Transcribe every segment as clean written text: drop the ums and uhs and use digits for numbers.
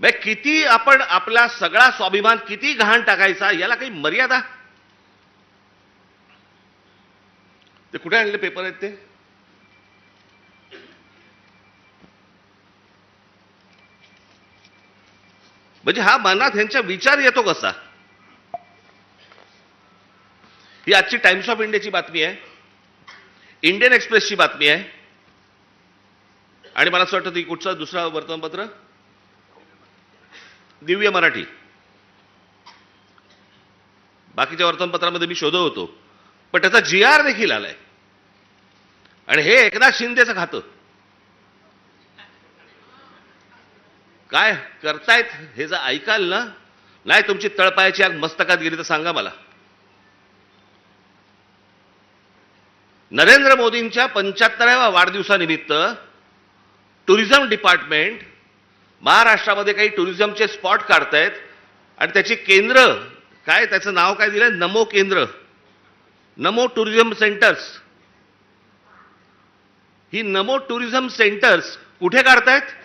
किती आपण आपला सगळा स्वाभिमान किती गहाण टाकायचा, याला काही मर्यादा? ते कुठे आणले पेपर आहेत ते? म्हणजे हा मनात ह्यांचा विचार येतो कसा? ही आजची टाइम्स ऑफ इंडियाची बातमी आहे, इंडियन एक्सप्रेसची बातमी आहे, आणि मला असं वाटतं ती कुठचं दुसरा वर्तमानपत्र, दिव्य मराठी. बाकीच्या वर्तमानपत्रामध्ये मी शोधत होतो, पण त्याचा GR देखील आलाय. आणि हे एकनाथ शिंदेचं खातं. काय करतायत हे जर ऐकाल ना, नाही तुमची तळपायाची आग मस्तकात गेली तर सांगा मला. नरेंद्र मोदींच्या 75व्या वाढदिवसानिमित्त टुरिझम डिपार्टमेंट महाराष्ट्रामध्ये काही टुरिझमचे स्पॉट काढतायत, आणि त्याची केंद्र काय, त्याचं नाव काय दिलंय, नमो केंद्र, नमो टुरिझम सेंटर्स. ही नमो टुरिझम सेंटर्स कुठे काढतायत?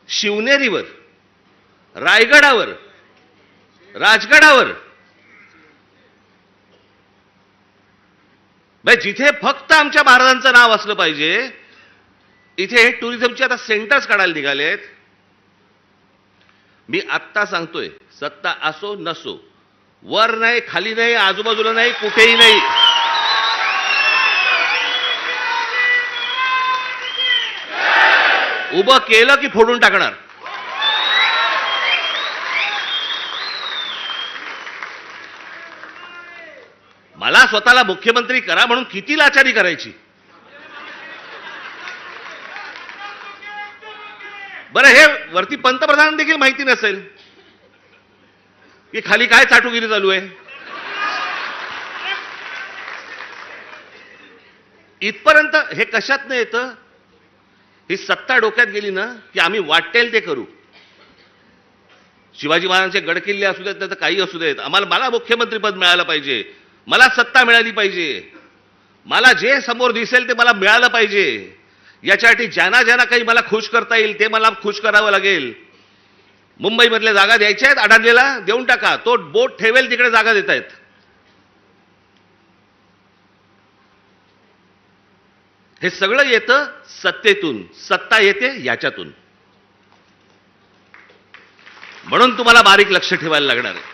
शिवनेरीवर, रायगडावर, राजगडावर. जिथे फक्त आमच्या महाराजांचं नाव असलं पाहिजे, इथे टुरिझमचे आता सेंटर्स काढायला निघालेत. मी आत्ता सांगतोय, सत्ता असो नसो, वर नाही, खाली नाही, आजूबाजूला नाही, कुठेही नाही, उभं केलं की फोडून टाकणार. मला स्वतःला मुख्यमंत्री करा म्हणून किती लाचारी करायची? बरं, हे वरती पंतप्रधान देखील माहिती नसेल की खाली काय चाटुगिरी चालू आहे. इथपर्यंत हे कशात नाही येतं? ही सत्ता डोक्यात गेली ना की आम्ही वाटेल ते करू. शिवाजी महाराजांचे गडकिल्ले असू देत, नाही तर काही असू देत, मला मुख्यमंत्रीपद मिळालं पाहिजे, मला सत्ता मिळाली पाहिजे, मला जे समोर दिसेल ते मला मिळालं पाहिजे. याच्यासाठी ज्यांना ज्यांना काही मला खुश करता येईल ते मला खुश करावं लागेल. मुंबईमधल्या जागा द्यायच्या आहेत, अडाणलेला देऊन टाका, तो बोट ठेवेल तिकडे जागा देत आहेत. हे सगळं येतं सत्तेतून, सत्ता येते याच्यातून. म्हणून तुम्हाला बारीक लक्ष ठेवायला लागणार आहे.